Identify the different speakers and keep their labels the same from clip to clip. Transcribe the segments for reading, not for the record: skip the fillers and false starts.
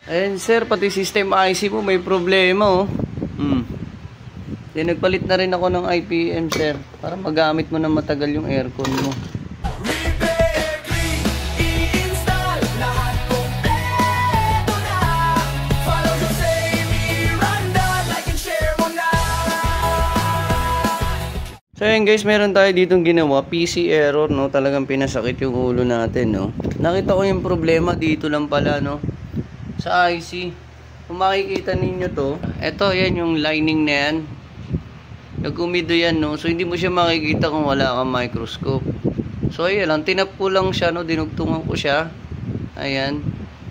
Speaker 1: Ayan sir, pati system IC mo may problema oh. Then nagpalit na rin ako ng IPM sir, para magamit mo na matagal yung aircon mo. So ayan guys, meron tayo ditong ginawa, PC error no, talagang pinasakit yung ulo natin no. Nakita ko yung problema dito lang pala no, sa IC. Kung makikita ninyo to, eto yan yung lining na yan, nag-umido yan no, so hindi mo siya makikita kung wala kang microscope. So ayan lang, tinap ko lang siya no, dinugtungan ko siya, ayan,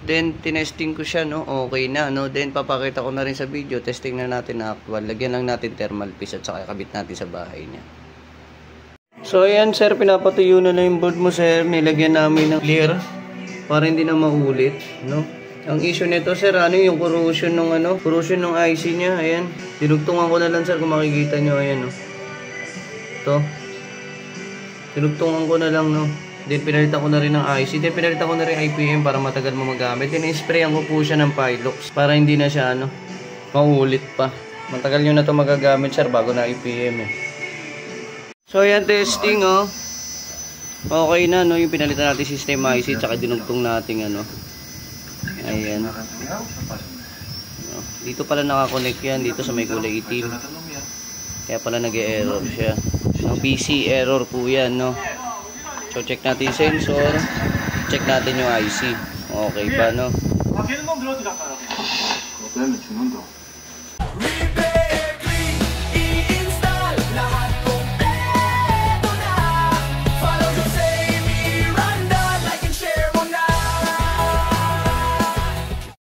Speaker 1: then tinesting ko siya no, okay na no, then papakita ko na rin sa video, testing na natin na actual, lagyan lang natin thermal paste at saka ikabit natin sa bahay niya. So ayan sir, pinapatuyo na yung board mo sir, nilagyan namin ng clear para hindi na maulit no. Ang issue nito sir, ano yung corrosion ng corrosion ng IC niya, ayan. Dinugtungan ko na lang sir kung makikita nyo, ayan no. Ito. Dinugtungan ko na lang no. Then pinalitan ko na rin ng IC, then pinalitan ko na rin IPM para matagal mo magamit. Then sprayan ko po siya ng Pilox para hindi na siya maulit pa. Matagal nyo na to magagamit sir bago na IPM eh. So ayan, testing oh. Okay na no, yung pinalitan natin system IC tsaka dinugtong natin ayan. Dito pala nakakonect yan, dito sa may kulay itim. Kaya pala nag-error siya. No, PC error po yan no. So check natin yung sensor, check natin yung IC. Okay pa no.